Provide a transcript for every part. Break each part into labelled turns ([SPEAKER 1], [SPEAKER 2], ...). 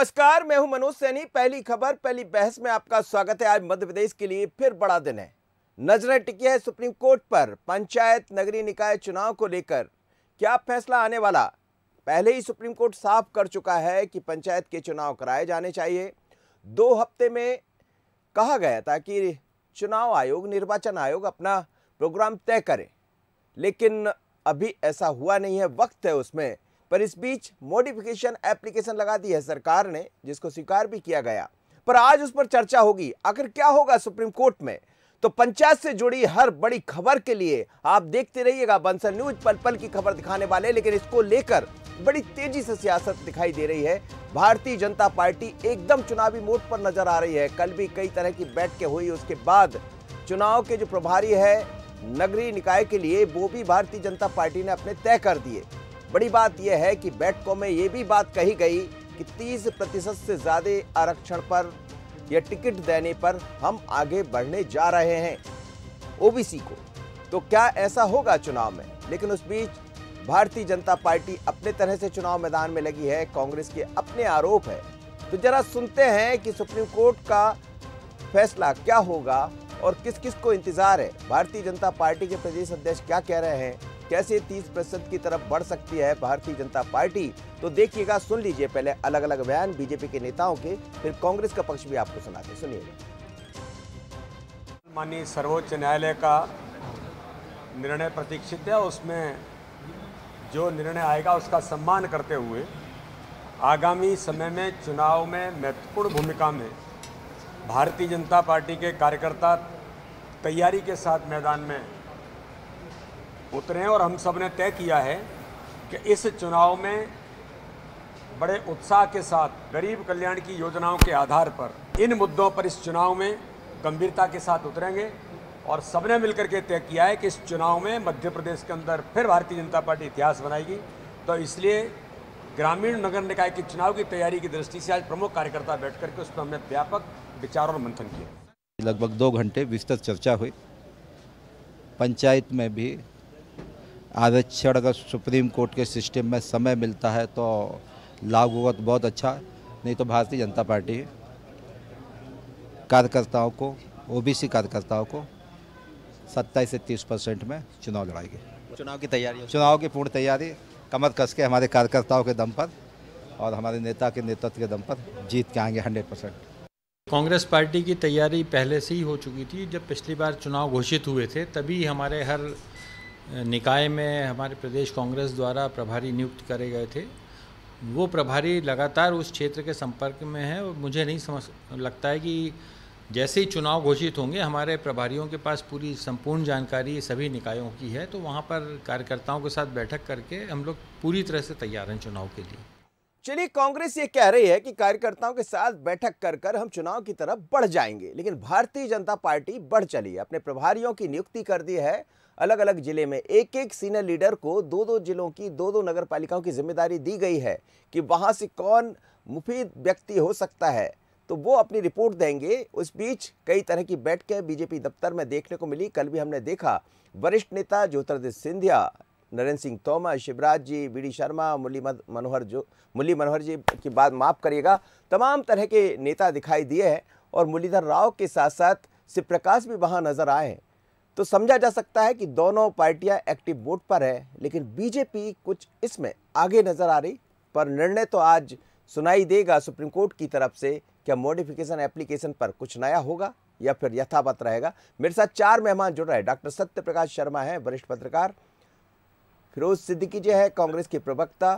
[SPEAKER 1] नमस्कार, मैं हूं मनोज सैनी। पहली खबर पहली बहस में आपका स्वागत है। आज मध्य प्रदेश के लिए फिर बड़ा दिन है। नजरें टिकी है सुप्रीम कोर्ट पर। पंचायत नगरीय निकाय चुनाव को लेकर क्या फैसला आने वाला। पहले ही सुप्रीम कोर्ट साफ कर चुका है कि पंचायत के चुनाव कराए जाने चाहिए। 2 हफ्ते में कहा गया था कि चुनाव आयोग, निर्वाचन आयोग अपना प्रोग्राम तय करे, लेकिन अभी ऐसा हुआ नहीं है, वक्त है उसमें। पर इस बीच मॉडिफिकेशन एप्लीकेशन लगा दी है सरकार ने, जिसको स्वीकार भी किया गया। पर आज उस पर चर्चा होगी, आखिर क्या होगा सुप्रीम कोर्ट में। तो पंचायत से जुड़ी हर बड़ी खबर के लिए आप देखते रहिएगा बंसल न्यूज, पल पल की खबर दिखाने वाले। लेकिन इसको लेकर बड़ी तेजी से सियासत दिखाई दे रही है। भारतीय जनता पार्टी एकदम चुनावी मोड पर नजर आ रही है। कल भी कई तरह की बैठकें हुई, उसके बाद चुनाव के जो प्रभारी है नगरीय निकाय के लिए, वो भी भारतीय जनता पार्टी ने अपने तय कर दिए। बड़ी बात यह है कि बैठकों में यह भी बात कही गई कि 30% से ज्यादा आरक्षण पर या टिकट देने पर हम आगे बढ़ने जा रहे हैं ओबीसी को। तो क्या ऐसा होगा चुनाव में। लेकिन उस बीच भारतीय जनता पार्टी अपने तरह से चुनाव मैदान में लगी है। कांग्रेस के अपने आरोप है। तो जरा सुनते हैं कि सुप्रीम कोर्ट का फैसला क्या होगा और किस किस को इंतजार है। भारतीय जनता पार्टी के प्रदेश अध्यक्ष क्या कह रहे हैं, कैसे 30% की तरफ बढ़ सकती है भारतीय जनता पार्टी। तो देखिएगा, सुन लीजिए पहले अलग अलग बयान बीजेपी के नेताओं के, फिर कांग्रेस का पक्ष भी आपको सुनाते। सुनिएगा।
[SPEAKER 2] माननीय सर्वोच्च न्यायालय का निर्णय प्रतीक्षित है। उसमें जो निर्णय आएगा उसका सम्मान करते हुए आगामी समय में चुनाव में महत्वपूर्ण भूमिका में भारतीय जनता पार्टी के कार्यकर्ता तैयारी के साथ मैदान में उतरे। और हम सब ने तय किया है कि इस चुनाव में बड़े उत्साह के साथ गरीब कल्याण की योजनाओं के आधार पर इन मुद्दों पर इस चुनाव में गंभीरता के साथ उतरेंगे। और सबने मिलकर के तय किया है कि इस चुनाव में मध्य प्रदेश के अंदर फिर भारतीय जनता पार्टी इतिहास बनाएगी। तो इसलिए ग्रामीण नगर निकाय के चुनाव की तैयारी की दृष्टि से आज प्रमुख कार्यकर्ता बैठ करके उस पर हमने व्यापक विचार और मंथन किया।
[SPEAKER 3] लगभग 2 घंटे विस्तृत चर्चा हुई। पंचायत में भी आरक्षण अगर सुप्रीम कोर्ट के सिस्टम में समय मिलता है तो लागू होगा तो बहुत अच्छा, नहीं तो भारतीय जनता पार्टी कार्यकर्ताओं को, ओबीसी कार्यकर्ताओं को 27 से 30% में चुनाव लड़ाएगी।
[SPEAKER 4] चुनाव की तैयारी,
[SPEAKER 3] चुनाव की पूर्ण तैयारी कमर कस के हमारे कार्यकर्ताओं के दम पर और हमारे नेता के नेतृत्व के दम पर जीत के आएंगे 100%।
[SPEAKER 5] कांग्रेस पार्टी की तैयारी पहले से ही हो चुकी थी। जब पिछली बार चुनाव घोषित हुए थे तभी हमारे हर निकाय में हमारे प्रदेश कांग्रेस द्वारा प्रभारी नियुक्त करे गए थे। वो प्रभारी लगातार उस क्षेत्र के संपर्क में है और मुझे नहीं समझ लगता है कि जैसे ही चुनाव घोषित होंगे हमारे प्रभारियों के पास पूरी संपूर्ण जानकारी सभी निकायों की है। तो वहाँ पर कार्यकर्ताओं के साथ बैठक करके हम लोग पूरी तरह से तैयार हैं चुनाव के लिए।
[SPEAKER 1] चलिए, कांग्रेस ये कह रही है कि कार्यकर्ताओं के साथ बैठक कर कर हम चुनाव की तरफ बढ़ जाएंगे। लेकिन भारतीय जनता पार्टी बढ़ चली, अपने प्रभारियों की नियुक्ति कर दी है। अलग अलग जिले में एक एक सीनियर लीडर को 2-2 जिलों की 2-2 नगर पालिकाओं की जिम्मेदारी दी गई है कि वहां से कौन मुफीद व्यक्ति हो सकता है, तो वो अपनी रिपोर्ट देंगे। उस बीच कई तरह की बैठकें बीजेपी दफ्तर में देखने को मिली। कल भी हमने देखा वरिष्ठ नेता ज्योतिरादित्य सिंधिया, नरेंद्र सिंह तोमर, शिवराज जी, बीडी शर्मा, मुरली मनोहर जी की बात माफ करिएगा, तमाम तरह के नेता दिखाई दिए हैं। और मुरलीधर राव के साथ साथ शिव प्रकाश भी वहां नजर आए हैं। तो समझा जा सकता है कि दोनों पार्टियां एक्टिव मोड पर है। लेकिन बीजेपी कुछ इसमें आगे नजर आ रही। पर निर्णय तो आज सुनाई देगा सुप्रीम कोर्ट की तरफ से। क्या मॉडिफिकेशन एप्लीकेशन पर कुछ नया होगा या फिर यथावत रहेगा। मेरे साथ 4 मेहमान जुड़ रहे हैं। डॉक्टर सत्य प्रकाश शर्मा है, वरिष्ठ पत्रकार। फिरोज सिद्दीकी जी है, कांग्रेस के प्रवक्ता।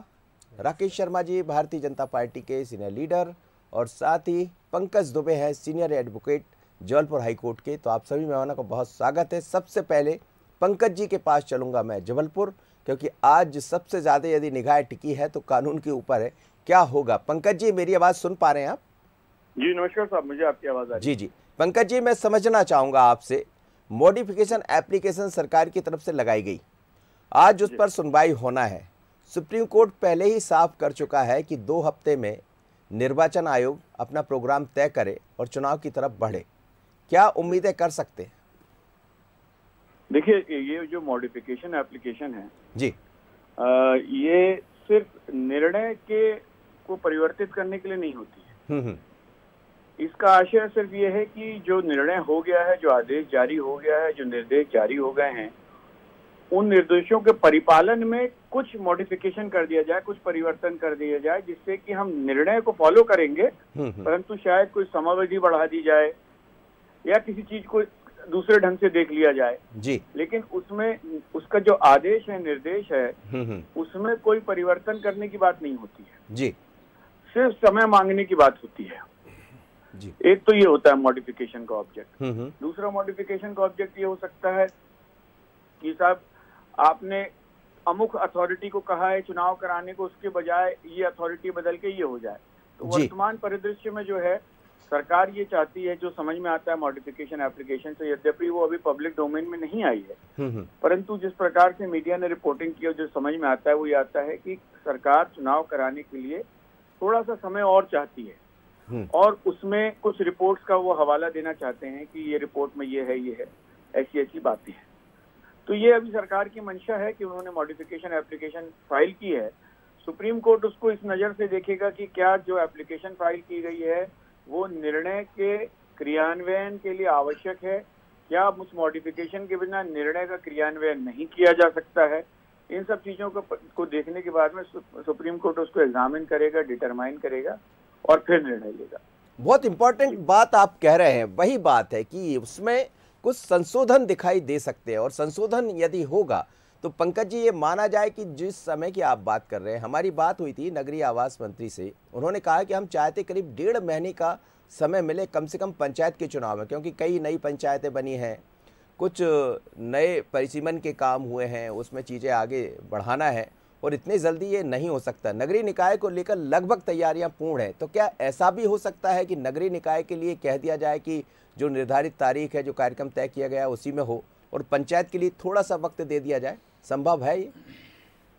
[SPEAKER 1] राकेश शर्मा जी, भारतीय जनता पार्टी के सीनियर लीडर। और साथ ही पंकज दुबे हैं, सीनियर एडवोकेट जबलपुर हाईकोर्ट के। तो आप सभी मेहमानों का बहुत स्वागत है। सबसे पहले पंकज जी के पास चलूंगा मैं जबलपुर, क्योंकि आज सबसे ज्यादा यदि निगाह टिकी है तो कानून के ऊपर है। क्या होगा पंकज जी, मेरी आवाज सुन पा रहे हैं आप?
[SPEAKER 6] जी नमस्कार साहब, मुझे आपकी आवाज आ रही है।
[SPEAKER 1] जी पंकज जी, मैं समझना चाहूंगा आपसे, मॉडिफिकेशन एप्लीकेशन सरकार की तरफ से लगाई गई, आज उस पर सुनवाई होना है। सुप्रीम कोर्ट पहले ही साफ कर चुका है कि 2 हफ्ते में निर्वाचन आयोग अपना प्रोग्राम तय करे और चुनाव की तरफ बढ़े। क्या उम्मीदें कर सकते हैं?
[SPEAKER 6] देखिए, ये जो मॉडिफिकेशन एप्लीकेशन है
[SPEAKER 1] जी,
[SPEAKER 6] ये सिर्फ निर्णय के को परिवर्तित करने के लिए नहीं होती है। इसका आशय सिर्फ ये है कि जो निर्णय हो गया है, जो आदेश जारी हो गया है, जो निर्देश जारी हो गए हैं, उन निर्देशों के परिपालन में कुछ मॉडिफिकेशन कर दिया जाए, कुछ परिवर्तन कर दिया जाए, जिससे कि हम निर्णय को फॉलो करेंगे, परंतु शायद कोई समयावधि बढ़ा दी जाए या किसी चीज को दूसरे ढंग से देख लिया जाए
[SPEAKER 1] जी।
[SPEAKER 6] लेकिन उसमें उसका जो आदेश है, निर्देश है, उसमें कोई परिवर्तन करने की बात नहीं होती है
[SPEAKER 1] जी,
[SPEAKER 6] सिर्फ समय मांगने की बात होती है
[SPEAKER 1] जी।
[SPEAKER 6] एक तो ये होता है मॉडिफिकेशन का ऑब्जेक्ट। दूसरा मॉडिफिकेशन का ऑब्जेक्ट ये हो सकता है कि साहब आपने अमुक अथॉरिटी को कहा है चुनाव कराने को, उसके बजाय ये अथॉरिटी बदल के ये हो जाए। तो वर्तमान परिदृश्य में जो है सरकार ये चाहती है, जो समझ में आता है मॉडिफिकेशन एप्लीकेशन से, यद्यपि वो अभी पब्लिक डोमेन में नहीं आई है, परंतु जिस प्रकार से मीडिया ने रिपोर्टिंग की और जो समझ में आता है वो ये आता है कि सरकार चुनाव कराने के लिए थोड़ा सा समय और चाहती है और उसमें कुछ रिपोर्ट्स का वो हवाला देना चाहते हैं कि ये रिपोर्ट में ये है, ऐसी ऐसी बातें हैं। तो ये अभी सरकार की मंशा है कि उन्होंने मॉडिफिकेशन एप्लीकेशन फाइल की है। सुप्रीम कोर्ट उसको इस नज़र से देखेगा कि क्या जो एप्लीकेशन फाइल की गई है वो निर्णय के क्रियान्वयन के लिए आवश्यक है, क्या उस मॉडिफिकेशन के बिना निर्णय का क्रियान्वयन नहीं किया जा सकता है। इन सब चीज़ों को देखने के बाद में सुप्रीम कोर्ट उसको एग्जामिन करेगा, डिटरमाइन करेगा और फिर निर्णय लेगा।
[SPEAKER 1] बहुत इंपॉर्टेंट बात आप कह रहे हैं, वही बात है कि उसमें कुछ संशोधन दिखाई दे सकते हैं और संशोधन यदि होगा तो पंकज जी ये माना जाए कि जिस समय की आप बात कर रहे हैं, हमारी बात हुई थी नगरीय आवास मंत्री से, उन्होंने कहा कि हम चाहते करीब 1.5 महीने का समय मिले कम से कम पंचायत के चुनाव में, क्योंकि कई नई पंचायतें बनी हैं, कुछ नए परिसीमन के काम हुए हैं, उसमें चीज़ें आगे बढ़ाना है और इतनी जल्दी ये नहीं हो सकता। नगरीय निकाय को लेकर लगभग तैयारियां पूर्ण हैं, तो क्या ऐसा भी हो सकता है कि नगरीय निकाय के लिए कह दिया जाए कि जो निर्धारित तारीख है, जो कार्यक्रम तय किया गया है उसी में हो और पंचायत के लिए थोड़ा सा वक्त दे दिया जाए? संभव है ये?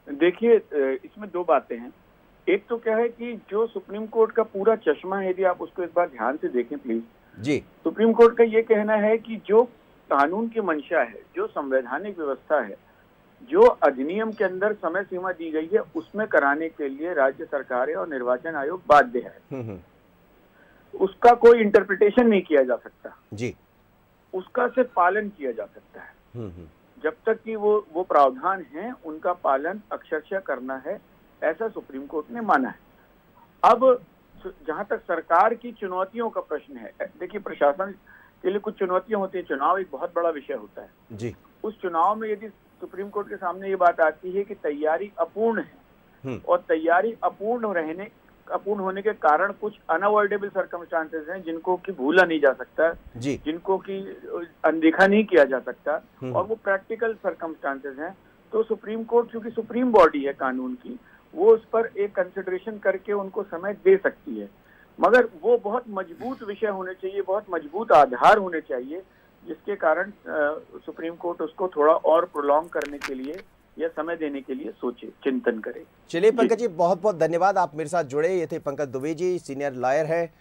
[SPEAKER 6] देखिए इसमें दो बातें हैं। एक तो क्या है कि जो सुप्रीम कोर्ट का पूरा चश्मा है, यदि आप उसको एक बार ध्यान से देखें प्लीज
[SPEAKER 1] जी।
[SPEAKER 6] सुप्रीम कोर्ट का ये कहना है कि जो कानून की मंशा है, जो संवैधानिक व्यवस्था है, जो अधिनियम के अंदर समय सीमा दी गई है, उसमें कराने के लिए राज्य सरकारें और निर्वाचन आयोग बाध्य है। उसका कोई इंटरप्रिटेशन नहीं किया जा सकता
[SPEAKER 1] जी,
[SPEAKER 6] उसका सिर्फ पालन किया जा सकता है। जब तक कि वो प्रावधान है उनका पालन अक्षरशः करना है, ऐसा सुप्रीम कोर्ट ने माना है। अब जहां तक सरकार की चुनौतियों का प्रश्न है, देखिए प्रशासन के लिए कुछ चुनौतियां होती है, चुनाव एक बहुत बड़ा विषय होता है
[SPEAKER 1] जी।
[SPEAKER 6] उस चुनाव में यदि सुप्रीम कोर्ट के सामने ये बात आती है कि तैयारी अपूर्ण है और तैयारी अपूर्ण होने के कारण कुछ अनअवॉइडेबल सर्कमस्टांसेस हैं जिनको कि भूला नहीं जा सकता
[SPEAKER 1] जी,
[SPEAKER 6] जिनको कि अनदेखा नहीं किया जा सकता और वो प्रैक्टिकल सर्कमस्टांसेस हैं, तो सुप्रीम कोर्ट चूंकि सुप्रीम बॉडी है कानून की, वो उस पर एक कंसिडरेशन करके उनको समय दे सकती है, मगर वो बहुत मजबूत विषय होने चाहिए, बहुत मजबूत आधार होने चाहिए, जिसके कारण सुप्रीम कोर्ट उसको थोड़ा और प्रोलॉन्ग करने के लिए या समय देने के लिए सोचे, चिंतन करे।
[SPEAKER 1] चलिए पंकज जी, बहुत बहुत धन्यवाद, आप मेरे साथ जुड़े। ये थे पंकज दुबे जी, सीनियर लॉयर है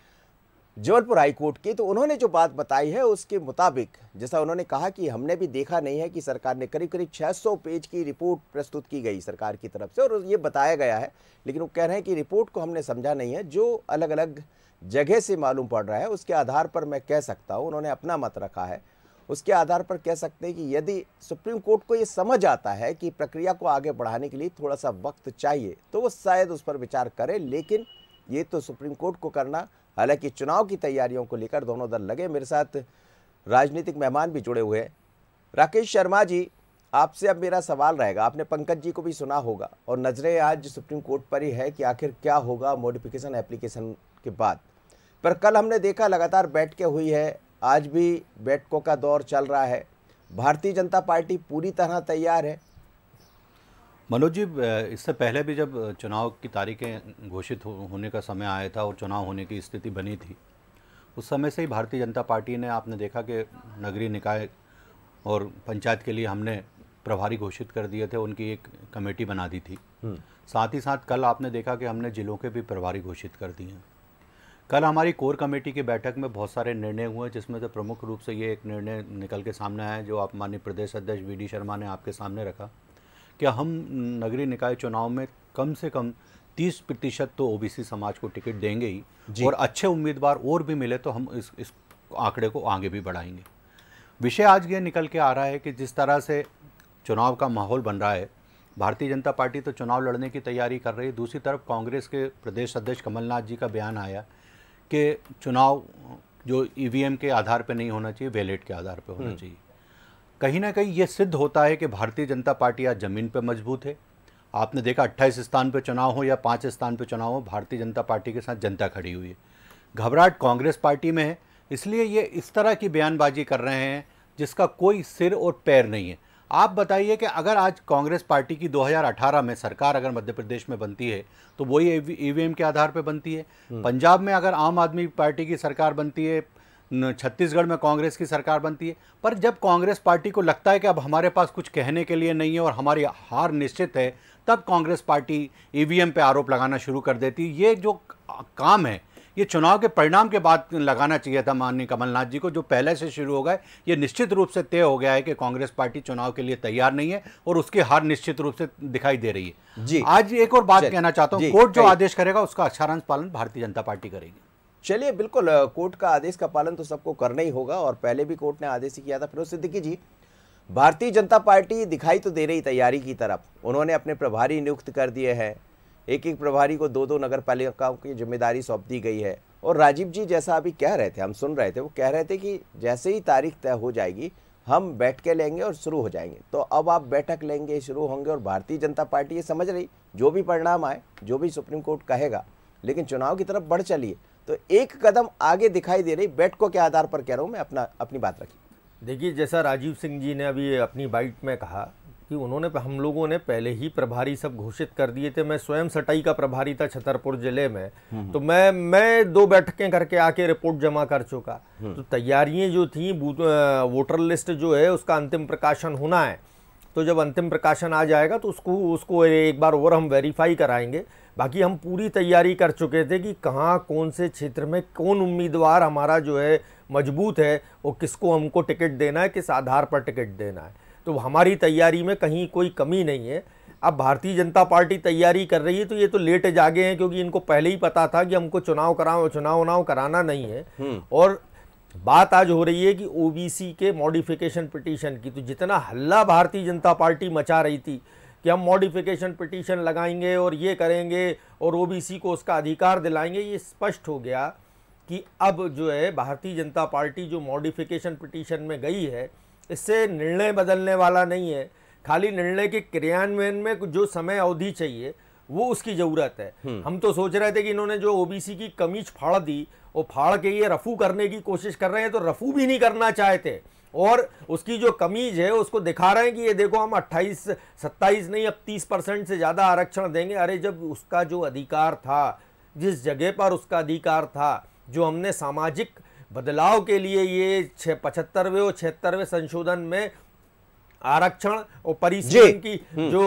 [SPEAKER 1] जबलपुर हाई कोर्ट के। तो उन्होंने जो बात बताई है उसके मुताबिक, जैसा उन्होंने कहा कि हमने भी देखा नहीं है कि सरकार ने करीब 600 पेज की रिपोर्ट प्रस्तुत की गई सरकार की तरफ से और ये बताया गया है, लेकिन वो कह रहे हैं कि रिपोर्ट को हमने समझा नहीं है, जो अलग अलग जगह से मालूम पड़ रहा है उसके आधार पर मैं कह सकता हूँ, उन्होंने अपना मत रखा है, उसके आधार पर कह सकते हैं कि यदि सुप्रीम कोर्ट को ये समझ आता है कि प्रक्रिया को आगे बढ़ाने के लिए थोड़ा सा वक्त चाहिए तो वो शायद उस पर विचार करे, लेकिन ये तो सुप्रीम कोर्ट को करना। हालांकि चुनाव की तैयारियों को लेकर दोनों दल लगे। मेरे साथ राजनीतिक मेहमान भी जुड़े हुए हैं। राकेश शर्मा जी, आपसे अब मेरा सवाल रहेगा, आपने पंकज जी को भी सुना होगा और नज़रें आज सुप्रीम कोर्ट पर ही है कि आखिर क्या होगा मॉडिफिकेशन एप्लीकेशन के बाद। पर कल हमने देखा लगातार बैठकें हुई है, आज भी बैठकों का दौर चल रहा है, भारतीय जनता पार्टी पूरी तरह तैयार है।
[SPEAKER 4] मनोज जी, इससे पहले भी जब चुनाव की तारीखें घोषित होने का समय आया था और चुनाव होने की स्थिति बनी थी, उस समय से ही भारतीय जनता पार्टी ने, आपने देखा कि नगरीय निकाय और पंचायत के लिए हमने प्रभारी घोषित कर दिए थे, उनकी एक कमेटी बना दी थी। साथ ही साथ कल आपने देखा कि हमने जिलों के भी प्रभारी घोषित कर दिए हैं। कल हमारी कोर कमेटी की बैठक में बहुत सारे निर्णय हुए, जिसमें से प्रमुख रूप से ये एक निर्णय निकल के सामने आया जो आप माननीय प्रदेश अध्यक्ष वी.डी. शर्मा ने आपके सामने रखा कि हम नगरीय निकाय चुनाव में कम से कम 30% तो ओबीसी समाज को टिकट देंगे ही, और अच्छे उम्मीदवार और भी मिले तो हम इस आंकड़े को आगे भी बढ़ाएंगे। विषय आज ये निकल के आ रहा है कि जिस तरह से चुनाव का माहौल बन रहा है, भारतीय जनता पार्टी तो चुनाव लड़ने की तैयारी कर रही है, दूसरी तरफ कांग्रेस के प्रदेश अध्यक्ष कमलनाथ जी का बयान आया कि चुनाव जो ईवीएम के आधार पर नहीं होना चाहिए, बैलेट के आधार पर होना चाहिए। कहीं ना कहीं ये सिद्ध होता है कि भारतीय जनता पार्टी आज ज़मीन पर मजबूत है। आपने देखा 28 स्थान पर चुनाव हो या 5 स्थान पर चुनाव हो, भारतीय जनता पार्टी के साथ जनता खड़ी हुई है। घबराहट कांग्रेस पार्टी में है, इसलिए ये इस तरह की बयानबाजी कर रहे हैं जिसका कोई सिर और पैर नहीं है। आप बताइए कि अगर आज कांग्रेस पार्टी की 2018 में सरकार अगर मध्य प्रदेश में बनती है तो वही ईवीएम के आधार पर बनती है। पंजाब में अगर आम आदमी पार्टी की सरकार बनती है, छत्तीसगढ़ में कांग्रेस की सरकार बनती है, पर जब कांग्रेस पार्टी को लगता है कि अब हमारे पास कुछ कहने के लिए नहीं है और हमारी हार निश्चित है, तब कांग्रेस पार्टी ईवीएम पे आरोप लगाना शुरू कर देती है। ये जो काम है ये चुनाव के परिणाम के बाद लगाना चाहिए था माननीय कमलनाथ जी को, जो पहले से शुरू हो गए। ये निश्चित रूप से तय हो गया है कि कांग्रेस पार्टी चुनाव के लिए तैयार नहीं है और उसकी हार निश्चित रूप से दिखाई दे रही है जी। आज एक और बात कहना चाहता हूँ, कोर्ट जो आदेश करेगा उसका अक्षरांश पालन भारतीय जनता पार्टी करेगी।
[SPEAKER 1] चलिए, बिल्कुल कोर्ट का आदेश का पालन तो सबको करना ही होगा, और पहले भी कोर्ट ने आदेश किया था। फिरोज सिद्दीकी जी, भारतीय जनता पार्टी दिखाई तो दे रही तैयारी की तरफ, उन्होंने अपने प्रभारी नियुक्त कर दिए हैं, एक एक प्रभारी को 2-2 नगर पालिकाओं की जिम्मेदारी सौंप दी गई है। और राजीव जी जैसा अभी कह रहे थे, हम सुन रहे थे, वो कह रहे थे कि जैसे ही तारीख तय हो जाएगी हम बैठ के लेंगे और शुरू हो जाएंगे। तो अब आप बैठक लेंगे, शुरू होंगे, और भारतीय जनता पार्टी ये समझ रही जो भी परिणाम आए, जो भी सुप्रीम कोर्ट कहेगा, लेकिन चुनाव की तरफ बढ़ चलिए। तो एक कदम आगे दिखाई दे रही, बैठकों के आधार पर कह रहा हूँ मैं, अपनी बात रखी।
[SPEAKER 7] देखिए, जैसा राजीव सिंह जी ने अभी अपनी बाइट में कहा कि हम लोगों ने पहले ही प्रभारी सब घोषित कर दिए थे। मैं स्वयं सटाई का प्रभारी था छतरपुर जिले में, तो मैं 2 बैठकें करके आके रिपोर्ट जमा कर चुका। तो तैयारियां जो थी, वोटर लिस्ट जो है उसका अंतिम प्रकाशन होना है, तो जब अंतिम प्रकाशन आ जाएगा तो उसको एक बार और हम वेरीफाई कराएंगे। बाकी हम पूरी तैयारी कर चुके थे कि कहाँ कौन से क्षेत्र में कौन उम्मीदवार हमारा जो है मजबूत है और किसको हमको टिकट देना है, किस आधार पर टिकट देना है। तो हमारी तैयारी में कहीं कोई कमी नहीं है। अब भारतीय जनता पार्टी तैयारी कर रही है तो ये तो लेट जागे हैं, क्योंकि इनको पहले ही पता था कि हमको चुनाव कराना नहीं है। और बात आज हो रही है कि ओबीसी के मॉडिफिकेशन पिटीशन की, तो जितना हल्ला भारतीय जनता पार्टी मचा रही थी कि हम मॉडिफिकेशन पिटीशन लगाएंगे और ये करेंगे और ओबीसी को उसका अधिकार दिलाएंगे, ये स्पष्ट हो गया कि अब जो है भारतीय जनता पार्टी जो मॉडिफिकेशन पिटीशन में गई है, इससे निर्णय बदलने वाला नहीं है। खाली निर्णय के क्रियान्वयन में जो समय अवधि चाहिए वो उसकी ज़रूरत है। हम तो सोच रहे थे कि इन्होंने जो ओबीसी की कमीज फाड़ दी, वो फाड़ के ये रफू करने की कोशिश कर रहे हैं, तो रफू भी नहीं करना चाहते और उसकी जो कमीज है उसको दिखा रहे हैं कि ये देखो हम 28-27 नहीं, अब 30% से ज़्यादा आरक्षण देंगे। अरे जब उसका जो अधिकार था, जिस जगह पर उसका अधिकार था, जो हमने सामाजिक बदलाव के लिए ये 75वें और 76वें संशोधन में आरक्षण और परिसीमन की जो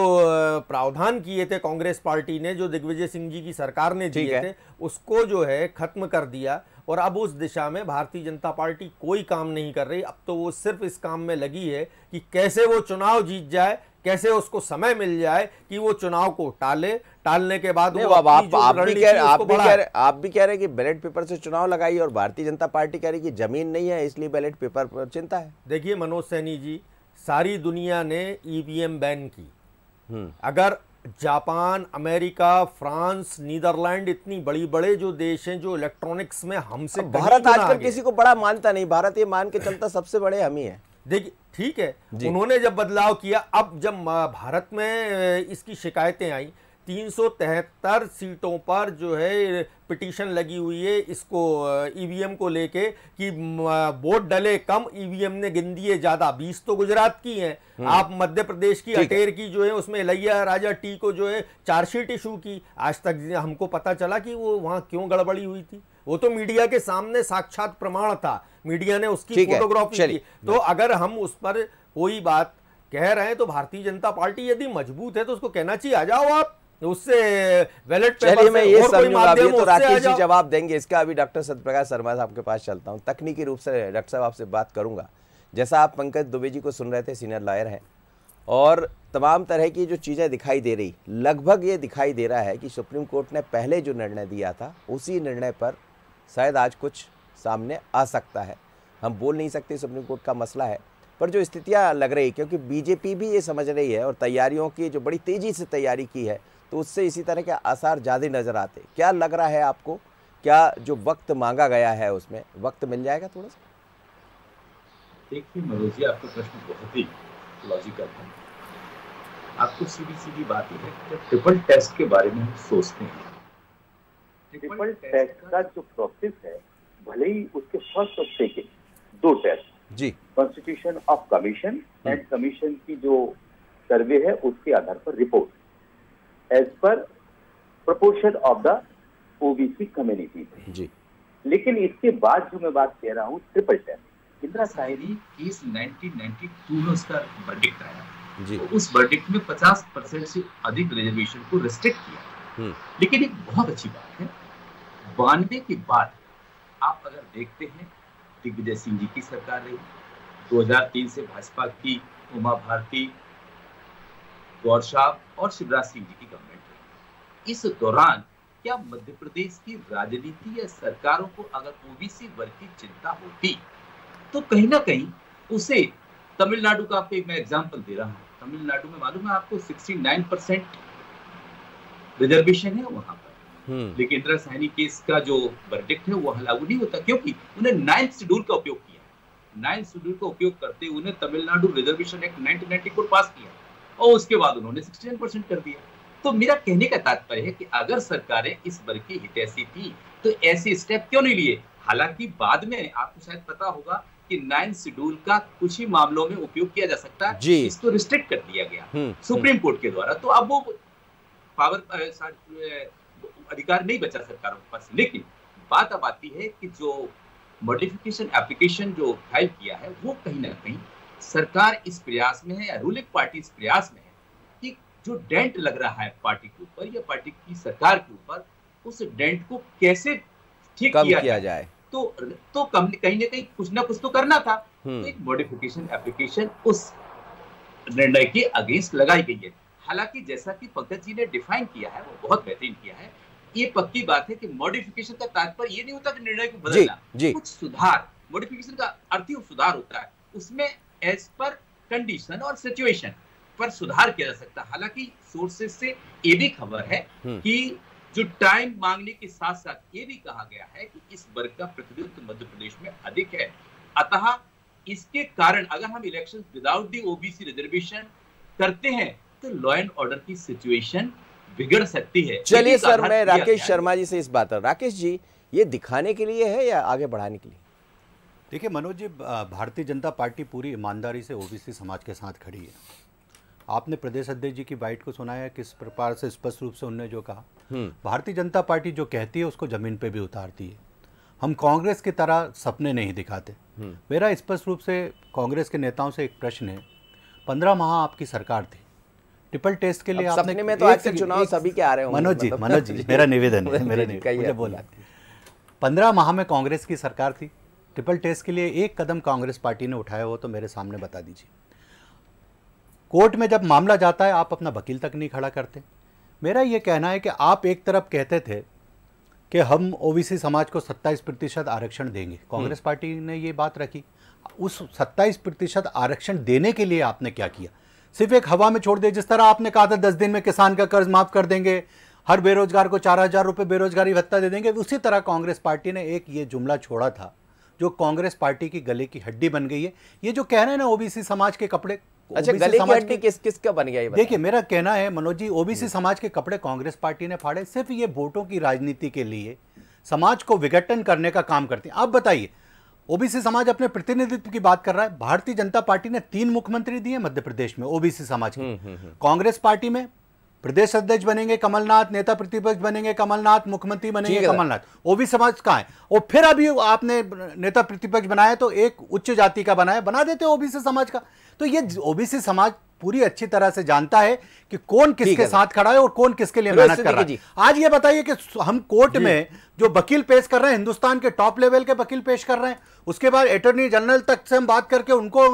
[SPEAKER 7] प्रावधान किए थे कांग्रेस पार्टी ने, जो दिग्विजय सिंह जी की सरकार ने दिए थे, उसको जो है खत्म कर दिया। और अब उस दिशा में भारतीय जनता पार्टी कोई काम नहीं कर रही। अब तो वो सिर्फ इस काम में लगी है कि कैसे वो चुनाव जीत जाए, कैसे उसको समय मिल जाए कि वो चुनाव को टालने के बाद
[SPEAKER 1] आप भी कह रहे हैं कि बैलेट पेपर से चुनाव लगाइए, और भारतीय जनता पार्टी कह रही है कि जमीन नहीं है इसलिए बैलेट पेपर पर चिंता है।
[SPEAKER 7] देखिए मनोज सैनी जी, सारी दुनिया ने ईवीएम बैन की। अगर जापान, अमेरिका, फ्रांस, नीदरलैंड, इतनी बड़े जो देश हैं जो इलेक्ट्रॉनिक्स में हमसे,
[SPEAKER 1] भारत आजकल किसी को बड़ा मानता नहीं, भारत ये मान के चलता सबसे बड़े हम ही हैं।
[SPEAKER 7] देखिए ठीक है, उन्होंने जब बदलाव किया, अब जब भारत में इसकी शिकायतें आई, 373 सीटों पर जो है पिटीशन लगी हुई है इसको ईवीएम को लेके कि वोट डले कम, ईवीएम ने गिन दिए ज्यादा। 20 तो गुजरात की हैं। आप मध्य प्रदेश की अटेर की जो है उसमें इलैया राजा टी को जो है चार्जशीट इशू की। आज तक हमको पता चला कि वो वहां क्यों गड़बड़ी हुई थी, वो तो मीडिया के सामने साक्षात प्रमाण था, मीडिया ने उसकी फोटोग्राफी की। तो अगर हम उस पर कोई बात कह रहे हैं तो भारतीय जनता पार्टी यदि मजबूत है तो उसको कहना चाहिए आ जाओ आप, उससे बैलेट पेपर
[SPEAKER 1] मैं ये समझूंगा, तो राकेश जी जवाब देंगे इसका। अभी डॉक्टर सत्यप्रकाश शर्मा साहब के पास चलता हूं, तकनीकी रूप से डॉक्टर साहब आपसे बात करूंगा। जैसा आप पंकज दुबे जी को सुन रहे थे, सीनियर लॉयर हैं, और तमाम तरह की जो चीज़ें दिखाई दे रही, लगभग ये दिखाई दे रहा है कि सुप्रीम कोर्ट ने पहले जो निर्णय दिया था उसी निर्णय पर शायद आज कुछ सामने आ सकता है। हम बोल नहीं सकते सुप्रीम कोर्ट का मसला है, पर जो स्थितियां लग रही, क्योंकि बीजेपी भी ये समझ रही है और तैयारियों की जो बड़ी तेज़ी से तैयारी की है, तो उससे इसी तरह के आसार ज़्यादा नज़र आते। क्या लग रहा है आपको, क्या जो वक्त मांगा गया है उसमें वक्त मिल जाएगा थोड़ा सा?
[SPEAKER 8] देखिए मनोज जी, आपका प्रश्न बहुत ही लॉजिकल है। आपको सीधी सीधी बात यह है कि ट्रिपल टेस्ट के बारे में हम सोचते हैं,
[SPEAKER 9] ट्रिपल टेस्ट का जो प्रोसेस है, भले ही उसके फर्स्ट और सेकेंड 2 टेस्ट
[SPEAKER 1] जी,
[SPEAKER 9] constitution of commission and commission की जो सर्वे है उसके आधार पर report as per proportion of the OBC community
[SPEAKER 1] जी,
[SPEAKER 9] लेकिन इसके बाद जो मैं बात कह रहा हूँ triple test,
[SPEAKER 8] Indira Sawhney case 1992 में उसका वर्डिक्ट आया
[SPEAKER 1] जी,
[SPEAKER 8] तो उस वर्डिक्ट में 50% से अधिक रिजर्वेशन को रिस्ट्रिक्ट किया। लेकिन एक बहुत अच्छी बात है, 92 के बाद आप अगर देखते हैं दिग्विजय सिंह जी की सरकार रही, 2003 से भाजपा की उमा भारती, गौर साहब और शिवराज सिंह जी की गवर्नमेंट रही। इस दौरान क्या मध्य प्रदेश की राजनीति या सरकारों को अगर ओबीसी वर्ग की चिंता होती तो कहीं ना कहीं उसे, तमिलनाडु का आपको मैं एग्जांपल दे रहा हूं, तमिलनाडु में मालूम है आपको 69% रिजर्वेशन है वहां पर, लेकिन इंदिरा साहिनी केस का जो वर्डिक्ट है वो लागू नहीं होता क्योंकि उन्हें 9th शेड्यूल का उपयोग किया। 9th शेड्यूल का उपयोग करते हुए उन्हें तमिलनाडु रिजर्वेशन एक्ट 1990 को पास किया और उसके बाद उन्होंने 69% कर दिया। तो मेरा कहने का तात्पर्य है कि अगर सरकारें इस वर्ग की हितैषी थी तो ऐसे स्टेप क्यों नहीं लिए। हालांकि बाद में आपको शायद पता होगा कि 9th शेड्यूल का कुछ ही मामलों में उपयोग किया जा सकता है, इसको रिस्ट्रिक्ट कर दिया गया सुप्रीम कोर्ट के द्वारा। तो अब वो पावर अधिकार नहीं बचा सरकारों के पास। लेकिन बात अब आती है कि जो मॉडिफिकेशन एप्लीकेशन जो फाइल किया है वो कहीं ना कहीं सरकार इस प्रयास में है या रूलिंग पार्टी इस प्रयास में है कि जो डेंट लग रहा है पार्टी के ऊपर या पार्टी की सरकार के ऊपर, उस डेंट को कैसे ठीक किया जाए। तो कहीं ना कहीं कुछ ना कुछ तो करना था। तो एक मॉडिफिकेशन एप्लीकेशन उस निर्णय के अगेंस्ट लगाई गई है। हालांकि जैसा कि पंकज जी ने डिफाइन किया है वो बहुत बेहतरीन किया है। ये पक्की बात है कि मॉडिफिकेशन का तात्पर्य ये नहीं होता कि निर्णय को बदलना, कुछ सुधार, मॉडिफिकेशन का अर्थ ही सुधार होता है, उसमें एज पर कंडीशन और सिचुएशन पर सुधार किया जा सकता है। हालांकि सोर्सेज से ये भी खबर है कि जो टाइम मांगने के साथ साथ ये भी कहा गया है कि इस वर्ग का प्रतिनिधित्व मध्य प्रदेश में अधिक है, अतः इसके कारण अगर हम election without the OBC reservation करते हैं तो लॉ एंड ऑर्डर की सिचुएशन बिगड़ सकती है।
[SPEAKER 1] चलिए सर, मैं राकेश शर्मा जी से इस बात पर, राकेश जी ये दिखाने के लिए है या आगे बढ़ाने के लिए?
[SPEAKER 4] देखिए मनोज जी, भारतीय जनता पार्टी पूरी ईमानदारी से ओबीसी समाज के साथ खड़ी है। आपने प्रदेश अध्यक्ष जी की बाइट को सुना है, किस प्रकार से स्पष्ट रूप से उन्होंने जो कहा, भारतीय जनता पार्टी जो कहती है उसको जमीन पे भी उतारती है। हम कांग्रेस की तरह सपने नहीं दिखाते। मेरा स्पष्ट रूप से कांग्रेस के नेताओं से एक प्रश्न है, 15 माह आपकी सरकार थी, ट्रिपल टेस्ट के लिए आपने,
[SPEAKER 1] सपने में तो आजकल चुनाव सभी के आ रहे होंगे
[SPEAKER 4] मनोज जी मेरा निवेदन है, मुझे बोला 15 माह में कांग्रेस की सरकार थी, ट्रिपल टेस्ट के लिए एक कदम कांग्रेस पार्टी ने उठाया हो तो मेरे सामने बता दीजिए। कोर्ट में जब मामला जाता है आप अपना वकील तक नहीं खड़ा करते। मेरा ये कहना है कि आप एक तरफ कहते थे कि हम ओबीसी समाज को 27% आरक्षण देंगे, कांग्रेस पार्टी ने ये बात रखी, उस 27% आरक्षण देने के लिए आपने क्या किया? सिर्फ एक हवा में छोड़ दिया। जिस तरह आपने कहा था 10 दिन में किसान का कर्ज माफ कर देंगे, हर बेरोजगार को 4000 रुपये बेरोजगारी भत्ता दे देंगे, उसी तरह कांग्रेस पार्टी ने एक ये जुमला छोड़ा था जो कांग्रेस पार्टी की गले की हड्डी बन गई है। ये जो कह रहे हैं ना ओबीसी समाज के कपड़े,
[SPEAKER 1] अच्छा गले की हड्डी किस का बन गया ये?
[SPEAKER 4] देखिए मेरा कहना है मनोज जी, ओबीसी समाज के कपड़े कांग्रेस पार्टी ने फाड़े, सिर्फ ये वोटों की राजनीति के लिए समाज को विघटन करने का काम करते हैं। आप बताइए, ओबीसी समाज अपने प्रतिनिधित्व की बात कर रहा है, भारतीय जनता पार्टी ने 3 मुख्यमंत्री दिए मध्य प्रदेश में ओबीसी समाज के। कांग्रेस पार्टी में प्रदेश अध्यक्ष बनेंगे कमलनाथ, नेता प्रतिपक्ष बनेंगे कमलनाथ, मुख्यमंत्री बनेंगे कमलनाथ, ओबीसी समाज कहाँ है? और फिर अभी आपने नेता प्रतिपक्ष बनाया तो एक उच्च जाति का बनाया, बना देते ओबीसी समाज का। तो ये ओबीसी समाज पूरी अच्छी तरह से जानता है कि कौन किसके साथ खड़ा है और कौन किसके लिए मेहनत कर रहा है। आज ये बताइए कि हम कोर्ट में जो वकील पेश कर रहे हैं, हिंदुस्तान के टॉप लेवल के वकील पेश कर रहे हैं, उसके बाद अटॉर्नी जनरल तक से हम बात करके उनको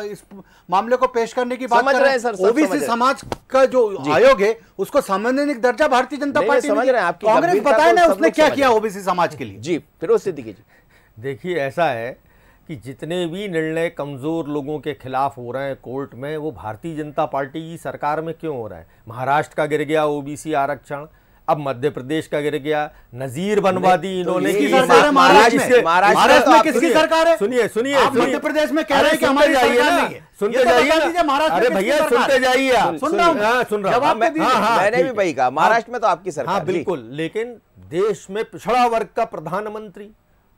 [SPEAKER 4] इस मामले को पेश करने की बात कर रहे हैं। ओबीसी समाज का जो आयोग है उसको संवैधानिक दर्जा भारतीय जनता पार्टी ने, कांग्रेस बताए ना उसने क्या किया ओबीसी समाज के लिए।
[SPEAKER 1] जी फिरोज सिद्दीकी जी,
[SPEAKER 7] देखिए ऐसा है कि जितने भी निर्णय कमज़ोर लोगों के खिलाफ हो रहे हैं कोर्ट में, वो भारतीय जनता पार्टी की सरकार में क्यों हो रहा है। महाराष्ट्र का गिर गया ओबीसी आरक्षण, अब मध्य प्रदेश का गिर गया, नजीर बनवा दी इन्होंने।
[SPEAKER 4] महाराष्ट्र में किसकी सरकार है?
[SPEAKER 7] सुनिए
[SPEAKER 4] आप मध्य प्रदेश में कह रहे हैं कि हमारी सरकार नहीं है।
[SPEAKER 7] सुनते जाइए महाराष्ट्र। अरे भैया सुनते जाइए,
[SPEAKER 4] सुन रहा हूं।
[SPEAKER 1] मैंने भी वही कहा, महाराष्ट्र में तो आपकी सरकार।
[SPEAKER 7] हाँ बिल्कुल, लेकिन देश में पिछड़ा वर्ग का प्रधानमंत्री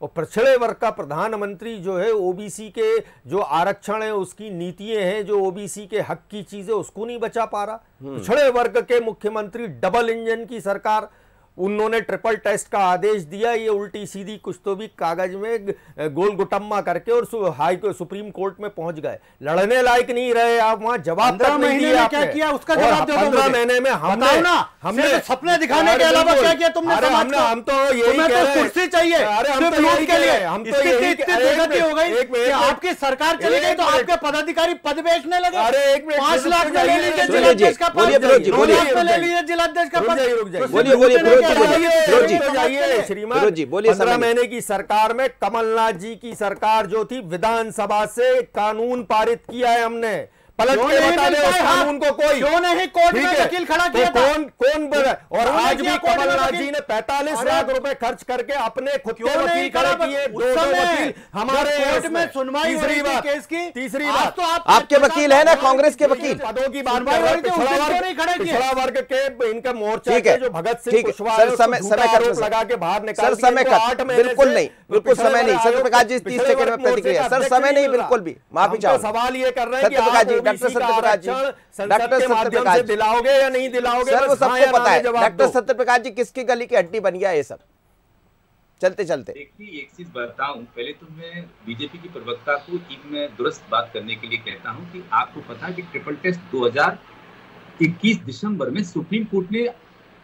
[SPEAKER 7] और पिछड़े वर्ग का प्रधानमंत्री जो है, ओबीसी के जो आरक्षण है उसकी नीतियां हैं, जो ओबीसी के हक की चीजें उसको नहीं बचा पा रहा। पिछड़े वर्ग के मुख्यमंत्री, डबल इंजन की सरकार, उन्होंने ट्रिपल टेस्ट का आदेश दिया, ये उल्टी सीधी कुछ तो भी कागज में गोल गुटम्मा करके और सुप्रीम कोर्ट में पहुंच गए। लड़ने लायक नहीं रहे आप, वहां जवाब तक नहीं दिया।
[SPEAKER 4] क्या किया उसका जवाब दो।
[SPEAKER 7] 15 महीने में हमने
[SPEAKER 4] सपने दिखाने के अलावा क्या किया तुमने?
[SPEAKER 7] हम तो यही कह रहे हैं,
[SPEAKER 4] कुर्सी चाहिए के लिए।
[SPEAKER 7] हम तो यही
[SPEAKER 4] हो गई कि आपकी सरकार चली गई तो आपके पदाधिकारी पद बेचने लगे।
[SPEAKER 7] अरे 1 मिनट,
[SPEAKER 4] 5 लाख में ले लीजिए जिलाध्यक्ष का पद, 2 लाख में ले लीजिए जिलाध्यक्ष का पद।
[SPEAKER 7] श्रीमान जी बोलिए। 15 महीने की सरकार में कमलनाथ जी की सरकार जो थी, विधानसभा से कानून पारित किया है हमने। पलट के बता दे उस कानून को कोई,
[SPEAKER 4] क्यों नहीं कोर्ट में वकील खड़ा किया था?
[SPEAKER 7] कौन और आज भी कमलनाथ जी ने 45 लाख रुपए खर्च करके अपने खुद के वकील खड़े किए। 2 वकील हमारे
[SPEAKER 4] कोर्ट में सुनवाई हो रही थी केस की।
[SPEAKER 7] तीसरी बात
[SPEAKER 1] तो आपके वकील है ना, कांग्रेस के वकील।
[SPEAKER 7] पदों की बात पिछड़ा वर्ग के इनका मोर्चा के जो भगत सिंह कुशवाहा लगा के बाहर निकाल,
[SPEAKER 1] सर समय का बिल्कुल नहीं, बिल्कुल समय नहीं। सत्यप्रकाश जी 30 सेकंड में प्रतिक्रिया। सर समय नहीं बिल्कुल भी, माफी चाहूंगा।
[SPEAKER 7] सवाल ये कर रहे हैं कि
[SPEAKER 1] डॉक्टर सत्यप्रकाश जी, डॉक्टर सत्यप्रकाश जी
[SPEAKER 7] दिलाओगे या नहीं दिलाओगे?
[SPEAKER 1] सर वो सबको पता है। डॉक्टर सत्यप्रकाश जी किसकी गली की हड्डी बन गया ये सब। चलते चलते
[SPEAKER 8] देखिए, एक चीज बताऊं, पहले तो मैं बीजेपी की प्रवक्ता को मैं दुरुस्त बात करने के लिए कहता हूं कि आपको पता है कि ट्रिपल टेस्ट 2021 दिसंबर में सुप्रीम कोर्ट ने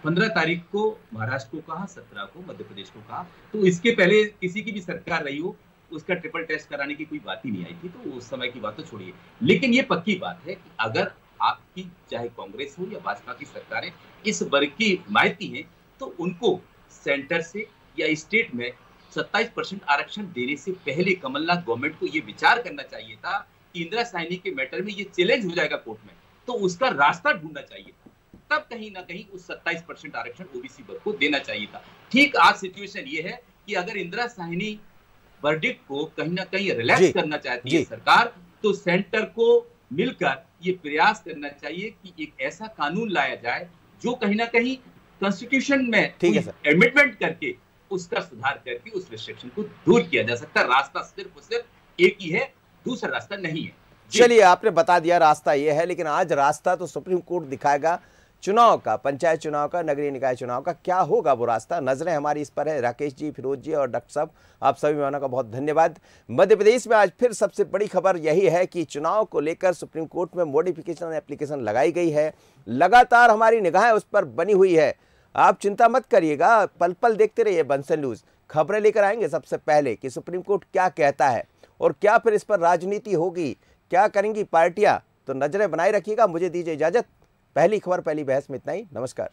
[SPEAKER 8] 15 तारीख को महाराष्ट्र को कहा, 17 को मध्य प्रदेश को कहा। तो इसके पहले किसी की भी सरकार रही हो, उसका ट्रिपल टेस्ट कराने की कोई बात ही नहीं आई थी। तो उस समय की बात तो छोड़िए, लेकिन ये पक्की बात है कि अगर आपकी चाहे कांग्रेस हो या भाजपा की सरकारें इस वर्ग की हिमायती हैं, तो उनको सेंटर से या स्टेट में 27% आरक्षण देने से पहले कमलनाथ गवर्नमेंट को ये विचार करना चाहिए था कि इंदिरा साहनी के मैटर में ये चैलेंज हो जाएगा कोर्ट में, तो उसका रास्ता ढूंढना चाहिए था। तब कहीं ना कहीं उस 27% आरक्षण ओबीसी वर्ग को देना चाहिए था। ठीक आज सिचुएशन ये है कि अगर इंदिरा साहनी वर्डिक्ट को कहीं ना कहीं रिलैक्स करना चाहती है सरकार, तो सेंटर को मिलकर ये प्रयास करना चाहिए कि एक ऐसा कानून लाया जाए जो कहीं ना कहीं कॉन्स्टिट्यूशन में एमेंडमेंट करके उसका सुधार करके उस रिस्ट्रिक्शन को दूर किया जा सकता है। रास्ता सिर्फ और सिर्फ एक ही है, दूसरा रास्ता नहीं है।
[SPEAKER 1] चलिए, आपने बता दिया रास्ता ये है, लेकिन आज रास्ता तो सुप्रीम कोर्ट दिखाएगा। चुनाव का, पंचायत चुनाव का, नगरीय निकाय चुनाव का क्या होगा वो रास्ता, नजरें हमारी इस पर है। राकेश जी, फिरोज जी और डॉक्टर साहब, आप सभी मेहमानों का बहुत धन्यवाद। मध्य प्रदेश में आज फिर सबसे बड़ी खबर यही है कि चुनाव को लेकर सुप्रीम कोर्ट में मॉडिफिकेशन एप्लीकेशन लगाई गई है। लगातार हमारी निगाहें उस पर बनी हुई है। आप चिंता मत करिएगा, पल पल देखते रहिए बंसल न्यूज। खबरें लेकर आएंगे सबसे पहले कि सुप्रीम कोर्ट क्या कहता है और क्या फिर इस पर राजनीति होगी, क्या करेंगी पार्टियां। तो नजरें बनाए रखिएगा। मुझे दीजिए इजाजत। पहली खबर, पहली बहस में इतना ही। नमस्कार।